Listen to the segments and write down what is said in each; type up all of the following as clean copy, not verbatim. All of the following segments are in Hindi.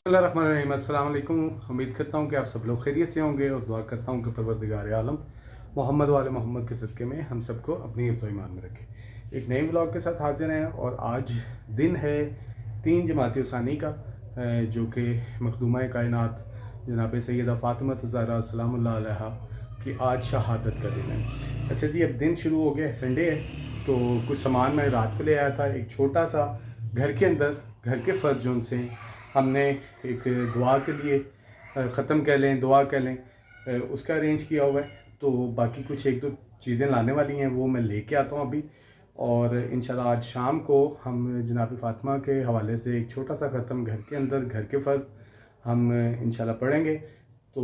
अस्सलाम वालेकुम। उम्मीद करता हूँ कि आप सब लोग खैरियत से होंगे और दुआ करता हूँ कि परवरदिगार आलम मोहम्मद वाले मोहम्मद के सदक़े में हम सबको अपनी हिफ्ज़ ईमान में रखे। एक नए ब्लॉग के साथ हाजिर हैं और आज दिन है 3 जमात उसानी का, जो कि मखदूमा कायनात जनाब सैयदा फ़ातिमा ज़हरा सलामुल्लाह अलैहा की आज शहादत का दिन है। अच्छा जी, अब दिन शुरू हो गया है, संडे है, तो कुछ सामान मैं रात को ले आया था। एक छोटा सा घर के अंदर घर के फ़र्ज जो उनसे हमने एक दुआ के लिए ख़त्म कह लें, दुआ कह लें, उसका अरेंज किया हुआ है। तो बाकी कुछ एक दो चीज़ें लाने वाली हैं, वो मैं लेके आता हूँ अभी। और इंशाल्लाह आज शाम को हम जनाब फ़ातिमा के हवाले से एक छोटा सा ख़त्म घर के अंदर घर के फ़र्ज हम इंशाल्लाह पढ़ेंगे। तो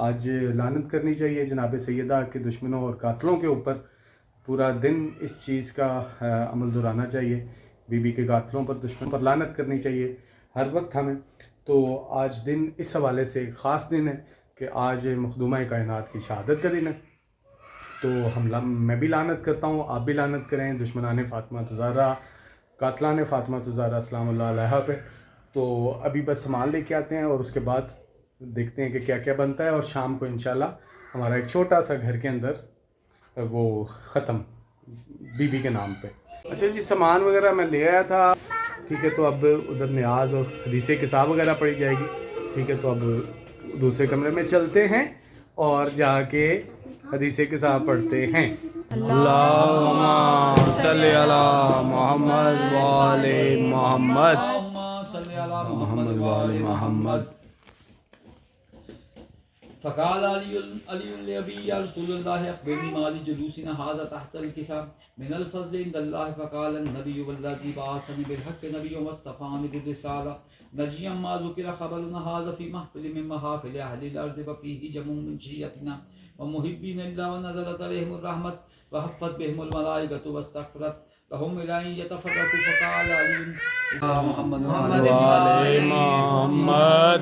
आज लानत करनी चाहिए जनाब सैयदा के दुश्मनों और कातलों के ऊपर। पूरा दिन इस चीज़ का अमल दोहराना चाहिए। बीबी के कातलों पर, दुश्मन पर लानत करनी चाहिए हर वक्त हमें। तो आज दिन इस हवाले से एक ख़ास दिन है कि आज मखदूमा कायनात की शहादत का दिन है। तो मैं भी लानत करता हूँ, आप भी लानत करें दुश्मनाने फ़ातिमा ज़हरा, कातलाने फ़ातिमा ज़हरा सलामुल्लाह अलैहा पे। तो अभी बस सामान लेके आते हैं और उसके बाद देखते हैं कि क्या क्या बनता है। और शाम को इंशाल्लाह हमारा एक छोटा सा घर के अंदर वो ख़त्म बीबी के नाम पे। अच्छा जी, सामान वगैरह मैं ले आया था, ठीक है। तो अब उधर न्याज और हदीसे किताब वगैरह पढ़ी जाएगी, ठीक है। तो अब दूसरे कमरे में चलते हैं और जाके हदीसे किताब पढ़ते हैं। अल्लाहुम्मा सल्ली अला मोहम्मद व आले मोहम्मद, मोहम्मद व आले मोहम्मद। फ़क़ाल अली अबी या रसूलल्लाह अख़बिरनी माली जुलूसिना हाज़ा तहतल किसाब मिनल फ़ज़्ल इंदल्लाह। फ़क़ाल अन्नबिय्यु वल्लज़ी बअसनी बिल-हक़्क़ि नबिय्यन वस्तफ़ानी बिर्रिसाला नजिय्यन मा ज़ुकिरा ख़बरुना हाज़ा फ़ी महफ़िल मिन महाफ़िल अहलिल अर्ज़ि व फ़ीही जमुअ्मुन मिन शिय्यतिना व मुहिब्बीना लिल्लाह व नज़लत अलैहिमुर रहमत व हफ़्फ़त बिहिमुल मलाइकतु वस्तग़फ़रत लहुम इला अन यतफ़र्रक़ू। फ़क़ाल अली मुहम्मद व आले मोहम्मद।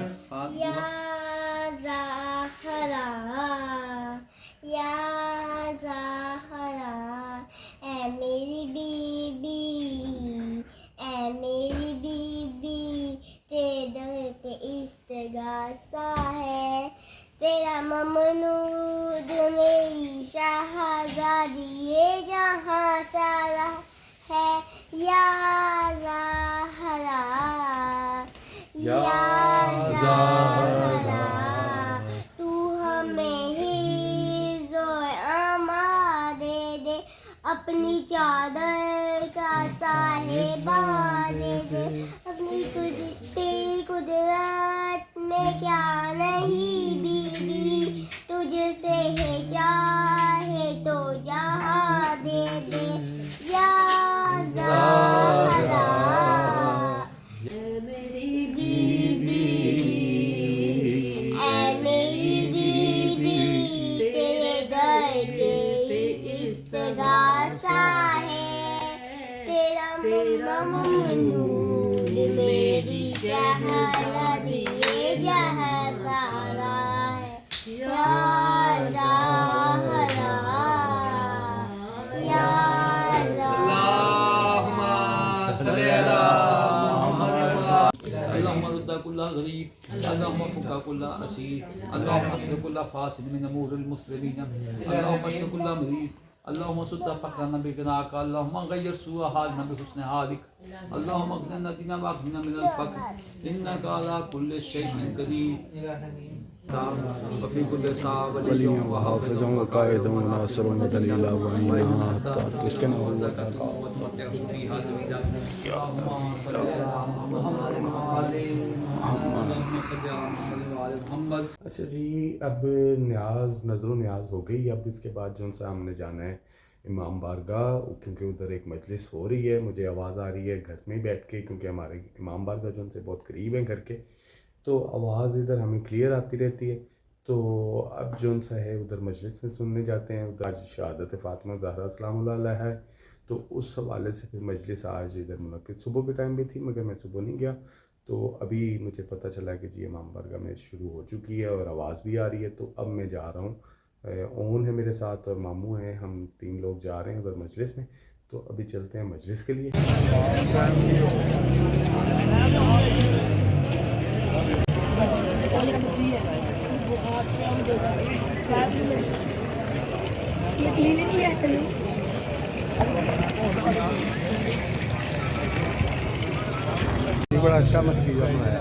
मेरी बीबी तेरे दर पे इस्तगासा है, तेरा ममनूद मेरी शहज़ादी ये जहाँ सारा है। या ज़हरा तू हमें हिज़्ज़ो अमा दे दे, अपनी चादर का साहिबा दे दे। अपनी कुदरत में क्या नहीं बीबी, तुझसे है चाहे तो जहाँ दे दे। या ज़हरा मेरी बीबी तेरे दर पे इस्तगासा है, तेरा ममनूद मेरी शहज़ादी ये जहाँ सारा है। या ज़हरा या अल्लाहुम्मा रुद्दा कुल्ला गरीब, अल्लाहुम्मा फुक्का कुल्ला असीर, अल्लाहुम्मा अस्लिह कुल्ला फासिद मिन अमूरिल मुस्लिमीन, अल्लाहुम्मा अश्फि कुल्ला मरीज़, अल्लाहुम्मा सुद्दा फ़क़रना बिग़नाक, अल्लाहुम्मा गय्यर सूअ हालना बिहुस्नि हालिक, अल्लाहुम्मा अग़्निना दिना व अग़्निना मिनल फ़क़्र इन्नका अला कुल्लि शैइन क़दीर। वफ़ी कुल्लि साअ वलिय्युन व हाफ़िज़ुन व क़ाइदुन व नासिरुन व दलीला व अईना हत्ता तुस्किन अच्छा जी, अब न्याज नज़र न्याज हो गई। अब इसके बाद जो सा हमने जाना है इमाम बारगाह, क्योंकि उधर एक मजलिस हो रही है। मुझे आवाज़ आ रही है घर में ही बैठ के, क्योंकि हमारे इमाम बारगाह जो उनसे बहुत करीब है घर के, तो आवाज़ इधर हमें क्लियर आती रहती है। तो अब जो सा है उधर मजलिस में सुनने जाते हैं। उधर आज शहादत फ़ातिमा ज़हरा सलामुल्लाह अलैहा है, तो उस हवाले से फिर मजलिस आज इधर मुनक़्क़िद सुबह के टाइम भी थी, मगर मैं सुबह नहीं गया। तो अभी मुझे पता चला कि जी इमाम बारगाह में शुरू हो चुकी है और आवाज़ भी आ रही है। तो अब मैं जा रहा हूँ, ओन है मेरे साथ और मामू हैं, हम 3 लोग जा रहे हैं उधर मजलिस में। तो अभी चलते हैं मजलिस के लिए। ये बड़ा अच्छा मस्कीजा बनाया।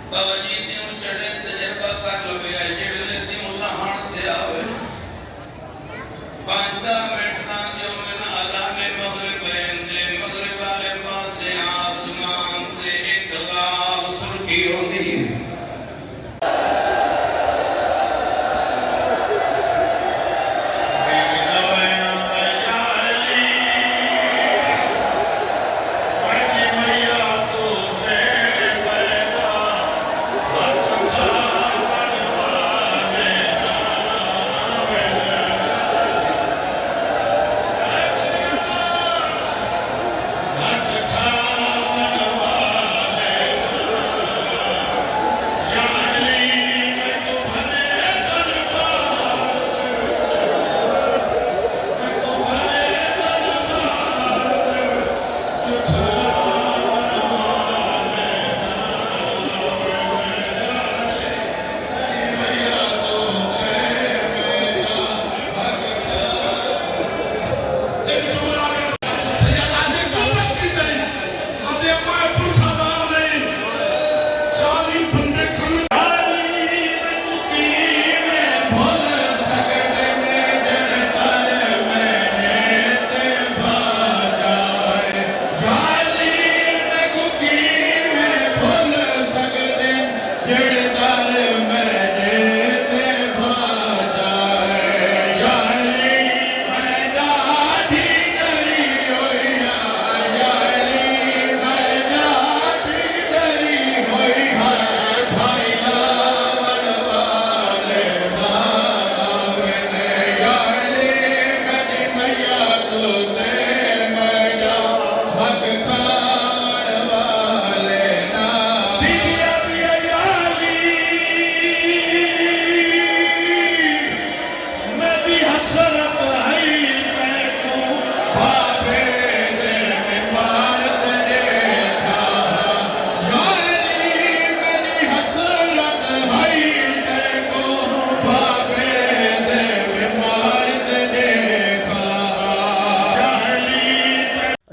बाबा जी त्यों चढ़े तजर्बा कर लवे जेड़े त्यों लहण ते आवे 5 मिनट ना जो मैं अज़ाने मगरिब दे मगरिब वाले पासे आसमान ते एक लाल सुर्खी होंदी है।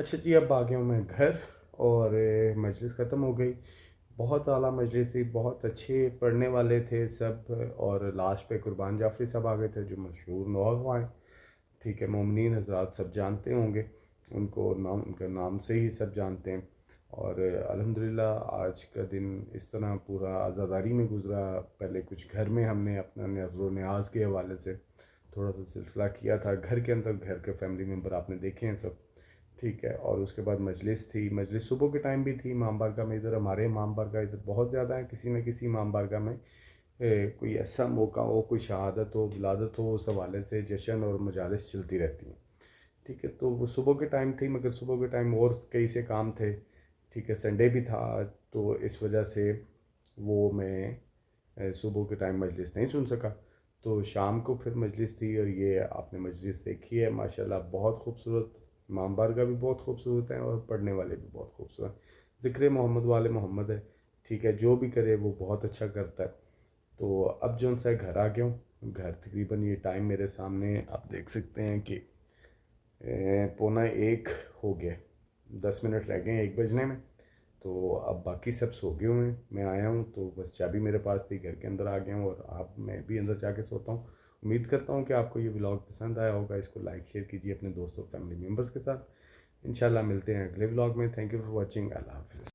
अच्छा जी, अब आ गया हूँ मैं घर और मजलिस ख़त्म हो गई। बहुत आला मजलिस थी, बहुत अच्छे पढ़ने वाले थे सब। और लास्ट पे कुर्बान जाफरी साहब आ गए थे जो मशहूर नौजवान हैं, ठीक है। मोमिनीन हज़रात सब जानते होंगे उनको, नाम उनका नाम से ही सब जानते हैं। और अल्हम्दुलिल्लाह आज का दिन इस तरह पूरा आज़ादारी में गुज़रा। पहले कुछ घर में हमने अपना नज़र न्याज के हवाले से थोड़ा सा सिलसिला किया था घर के अंदर, घर के फैमिली मेम्बर आपने देखे हैं सब, ठीक है। और उसके बाद मजलिस थी, मजलिस सुबह के टाइम भी थी इमाम बारगाह में। इधर हमारे इमाम बारगाह इधर बहुत ज़्यादा है, किसी न किसी इमाम बारगाह में कोई ऐसा मौका हो, कोई शहादत हो, विलादत हो, उस हवाले से जश्न और मजालिस चलती रहती हैं, ठीक है। तो वो सुबह के टाइम थी, मगर सुबह के टाइम और कई से काम थे, ठीक है। संडे भी था, तो इस वजह से वो मैं सुबह के टाइम मजलिस नहीं सुन सका। तो शाम को फिर मजलिस थी और ये आपने मजलिस देखी है माशाल्लाह, बहुत खूबसूरत। इमाम बारगाह भी बहुत खूबसूरत हैं और पढ़ने वाले भी बहुत खूबसूरत। ज़िक्र मोहम्मद वाले मोहम्मद है, ठीक है। जो भी करे वो बहुत अच्छा करता है। तो अब जो सा घर आ गया हूँ, घर तकरीबन ये टाइम मेरे सामने आप देख सकते हैं कि 12:45 हो गया, 10 मिनट रह गए 1 बजने में। तो अब बाकी सब सो गए हुए हैं, मैं आया हूँ तो बस चाबी मेरे पास थी, घर के अंदर आ गया हूँ और आप मैं भी अंदर जाके सोता हूँ। उम्मीद करता हूँ कि आपको ये व्लॉग पसंद आया होगा। इसको लाइक शेयर कीजिए अपने दोस्तों फैमिली मेम्बर्स के साथ। इंशाल्लाह मिलते हैं अगले व्लॉग में। Thank you for watching. अल्लाह हाफ़िज़।